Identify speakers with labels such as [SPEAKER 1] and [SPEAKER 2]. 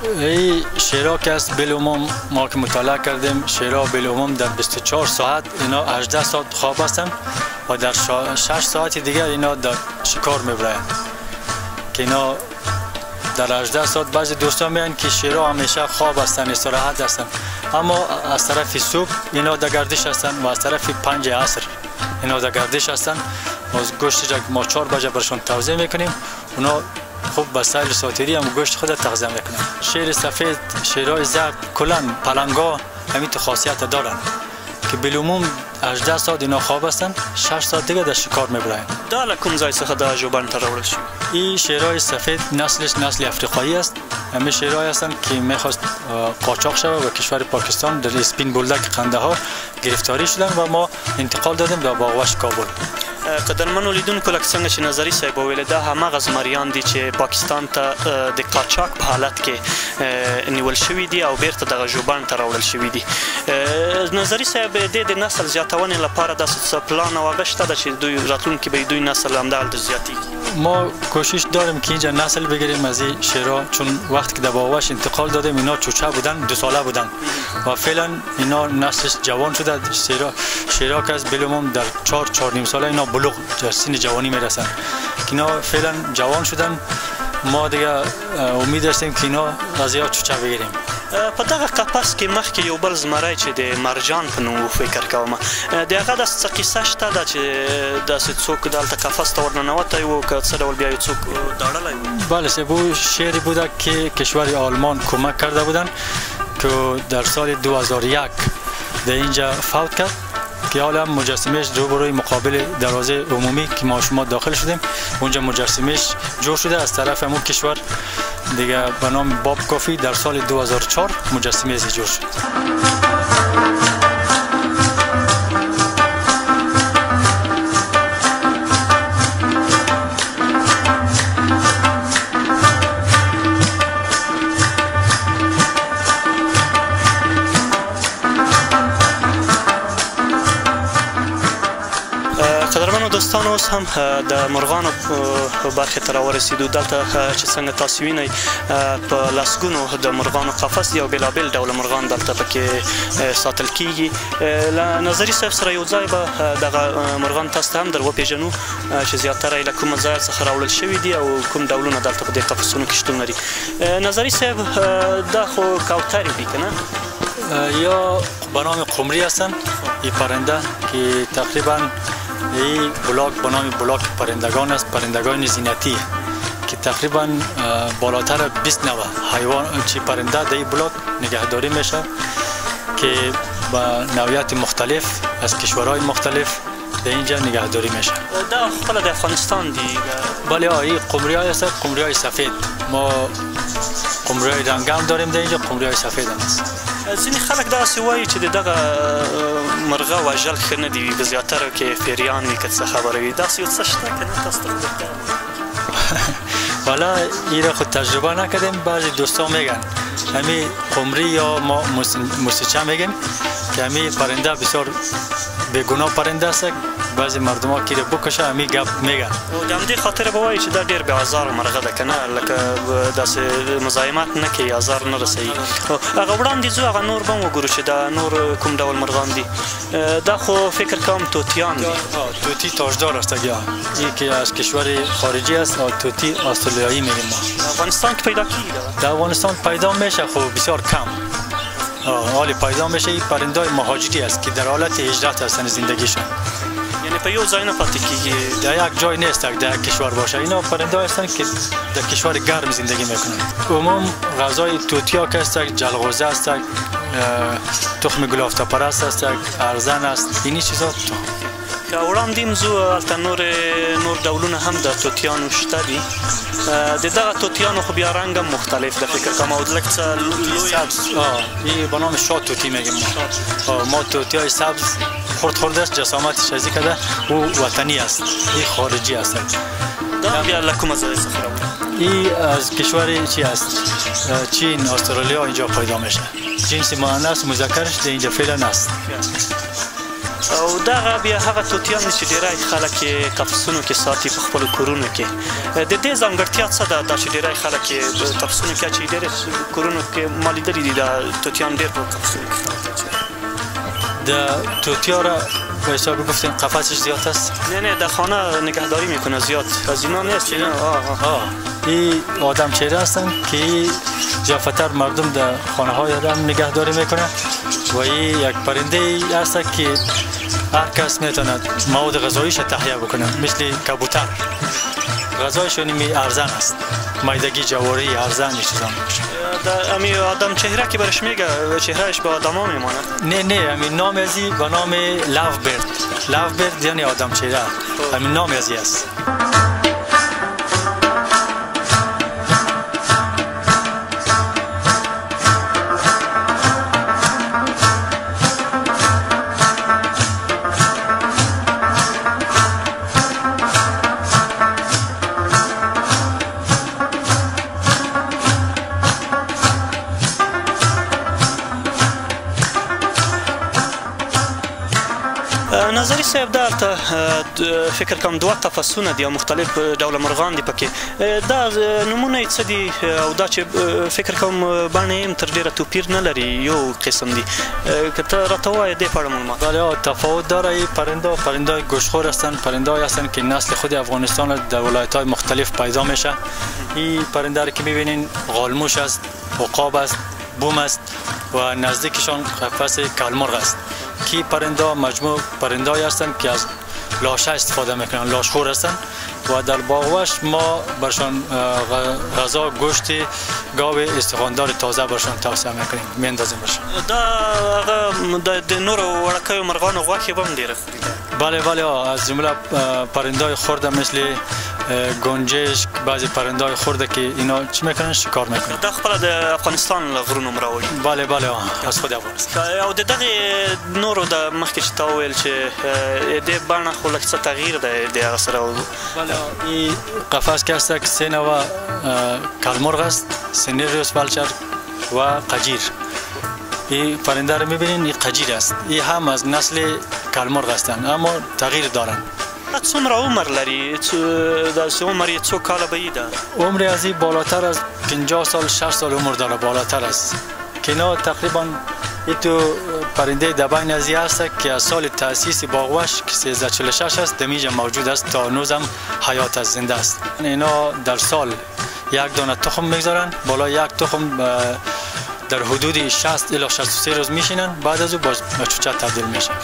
[SPEAKER 1] این شیرها که است بالعموم ما که مطالعه کردیم شیرها بالعموم در 24 ساعت اینا 18 ساعت خواب هستند و در 6 ساعت دیگر اینا در شکار میبرند که اینا در 18 ساعت بعضی دوستان میگن که شیرها همیشه خواب هستند استراحت هستند اما از طرف صبح اینا در گردش هستند و از طرف 5 عصر اینا در گردش هستند و گوشت ما 4 بجه برشون توزیع میکنیم اونا خوب به سایل ساتیری هم گوشت خود تغذیه میکنن. شیر سفید شیرهای زرد کلان پلنگا همین خاصیت دارن که بالعموم 18 ساعت اینا خواب هستن 6 ساعت دیگه در شکار میبرن.
[SPEAKER 2] دا لکم ځای څخه دا ژوبڼ ته راوړل شو.
[SPEAKER 1] این شیرهای سفید نسلش نسل افریقایی است. همه شیرهایی هستند که میخواست قاچاق شود و کشور پاکستان در اسپین بولدک قندهار گرفتاری شدن و ما انتقال دادیم به باغوش کابل.
[SPEAKER 2] قدرمنو لیدونکو لکه څنګه چې نظري صاحب وویل دا هماغه زمریان دي چې پاکستان ته د قاچاق په حالت کې نیول شوي دي او بیرته دغه ژوبڼ ته راوړل شوي دي. نظري صاحب د نسل زیاتونې لپاره داسې څه پلان او هغه شته ده چې دوی راتلونکي به دوی نسل همدلته زیاتېږي؟
[SPEAKER 1] ما کوشش داریم که اینجا نسل بگیریم از این شیرها چون وقتی که در باغوش انتقال دادیم اینا چوچه بودن 2 ساله بودن و فعلا اینا نسلش جوان شده. شیرها که از بالعموم در 4 نیم ساله اینا بلوغ در سن جوانی میرسن که اینا فعلا جوان شدن. ما دیگه امید داشتیم که اینا از یا چوچه بگیریم.
[SPEAKER 2] په دغه قفس کې مخکې یو بل زمری چې د مرجان په نوم فکر کوم د هغه داسې څه قصه شته ده چې داسې څوک دلته قفس ته ورننوتی و که څه ډول بیا یو څوک داړلی و؟
[SPEAKER 1] بله سبو شعری بوده که کشور آلمان کمک کرده بودن که در سال 2001 در اینجا فوت کرد که حالا مجسمهش روبروی مقابل دروازه عمومی که ما شما داخل شدیم اونجا مجسمهش جور شده از طرف همون کشور دیگه به نام باب کافی در سال 2004 مجسمه از جور شد.
[SPEAKER 2] قدرمنو دوستانو اوس هم د مرغانو برخې ته راورسېدو. دلته چې څنګه تاسو وینئ په لسګونو د مرغانو قفس دي او بېلابېل ډوله مرغان دلته پکې ساتل کېږي. له نظري صاحب سره یو ځای به دغه مرغان تاسو ته هم در وپېژنو چې زیاتره یې له کومه ځایه څخه راوړل شوي دي او کوم ډولونه دلته په دې قفسونو کې شتون لري. نظري صاحب دا خو کوترې دي که نه؟
[SPEAKER 1] یا به نام قمری هستند این پرنده که تقریبا این بلاک به نام بلاک پرندگان است. پرندگان زینتی که تقریبا بالاتر 20 نوع حیوان چی پرنده در این بلاک نگهداری میشه که با نوعیت مختلف از کشورهای مختلف در اینجا نگهداری میشه.
[SPEAKER 2] دا خپل د افغانستان دی؟
[SPEAKER 1] بله این قمری های هست. قمری های سفید ما قمری های رنگ هم داریم در اینجا. قمری های سفید هم هست.
[SPEAKER 2] ځینې خلک داسې وایي چې دغه مرغه وژل ښه نه دي په زیاتره کې پیریان وي که څه خبره وي داسې یو څه شته که نه؟ تاسو ته
[SPEAKER 1] والا این را خود تجربه نکردیم. بعضی دوستان میگن همین قمری یا ما موسیچه میگن که همین پرنده بسیار بیگناه پرنده است. بعضی مردم ها که را بکشه همین گپ میگن.
[SPEAKER 2] د همدې خاطره به وایي چې دا ډېر بېازاره مرغه ده که نه؟ لکه داسې مزاحمت نه کوي ازار نه رسوي. هغه وړاندې ځو هغه نور به هم وګورو چې دا نور کوم ډول مرغان دي. دا خو فکر کوم توتیان دي.
[SPEAKER 1] توتی تاجدار است اگه این که از کشور خارجی است. توتی استرالیایی میگیم ما.
[SPEAKER 2] افغانستان که پیدا کیږي؟
[SPEAKER 1] در افغانستان پیدا میشه خب بسیار کم. حالی پیدا میشه این پرنده مهاجری است که در حالت هجرت هستند زندگیشون.
[SPEAKER 2] یعنی په یو ځای نه پاتې کیږي؟
[SPEAKER 1] در یک جای نیست در کشور باشه. اینا پرنده هستند که در کشور گرم زندگی میکنند. عموم غذای توتیا که است جلغوزه است، تخم گل آفتابپرست است، ارزن است. اینی چیزا
[SPEAKER 2] که وړاندې هم ځو هلته نور ډولونه هم د توتیانو شته دي. د دغه توتیانو خو بیا رنګ هم مختلف ده فکر کوم او لږ څه
[SPEAKER 1] سبز. این به نام شاد توتی میگیم ما. توتی های سبز خرد است. جسامتش از کده او وطنی است. این خارجی است.
[SPEAKER 2] دا بیا له کومه ځای څخه راوړل؟
[SPEAKER 1] این از کشور چی است؟ چین، استرالیا اینجا پیدا میشه. جنس مؤنث مذکرش در اینجا فعلا است.
[SPEAKER 2] او دغه بیا هغه توتیان دي چې ډیری خلک یې قفسونو کې ساتي په خپلو کورونو کې د دې ځانګړتیا څه ده دا چې ډیری خلک یې قفسونو کې اچوي ډېرې کورونو کې ما لیدلي دي دا توتیان ډېر په قفسونو کې
[SPEAKER 1] د توتیا را به حساب گفتیم قفسش زیاد است؟
[SPEAKER 2] نه در خانه نگهداری میکنه زیاد از اینا نیست
[SPEAKER 1] این آدم چهره هستن که زیافتر مردم در خانه های آدم نگهداری میکنه و این یک پرنده ای هست که هر کس میتونه مواد غذاییش تهیه بکنه مثل کبوتر غذایشون می ارزان است مایدگی جواری ارزان چیزام
[SPEAKER 2] امی آدم چهره که برش میگه چهرهش به آدم ها میمانه
[SPEAKER 1] نه امی نام ازی به نام لاو برد یعنی آدم چهره امی نام ازی است
[SPEAKER 2] نظری صاحب دلته فکر کوم دوه قفسونه دي او مختلف ډوله مرغان دي پکې دا نمونه څه دي او دا چې فکر کوم بڼې هم تر ډیره توپیر نه لري یو قسم دي که ته راته ووایې دې په اړه معلومات
[SPEAKER 1] بله تفاوت داره این پرنده گوشخور هستند پرنده هایی هستند که نسل خود افغانستان در ولایت های مختلف پیدا میشه این پرنده رو که میبینین غالموش است عقاب است بوم است و نزدیکشان قفس کلمرغ است کی پرنده مجموع پرنده هستند که از لاشه استفاده میکنن لاشخور هستند و در باغوش ما برشان غذا گوشت گاو استخواندار تازه برشان توصیه میکنیم میندازیم برشان
[SPEAKER 2] د نورو وړکیو مرغانو غوښې به هم ډېره خوري
[SPEAKER 1] بله از جمله پرنده های خورده مثل گنجشک بعضی پرنده های خورده که اینا چی میکنن شکار میکنن
[SPEAKER 2] دا خپله د افغانستان له غرونو مراوړي
[SPEAKER 1] بله از خود افغانستان
[SPEAKER 2] او د دغې نورو د مخکې چې تا وویل چې دې بڼه خو لږ څه تغییر دی د هغه سره
[SPEAKER 1] بله این قفس که هست که سه نوع کلمرغ است سنیریوس والچر و قجیر این پرنده رو میبینین این قجیر است این هم از نسل کلمرغ هستند اما تغییر دارند
[SPEAKER 2] څومره عمر لري داسې عمر یې څو کاله به یي ده
[SPEAKER 1] عمر از این بالاتر از 50 سال 60 سال عمر داره بالاتر است که اینا تقریبا این تو پرنده دبین از هست که از سال تأسیس باغوش که 1346 است دمیجا موجود است تا هنوز هم حیات از زنده است اینا در سال یک دانه تخم میگذارن بالا یک تخم در حدود 60 الی 63 روز میشینن بعد از او به چوچه تبدیل میشن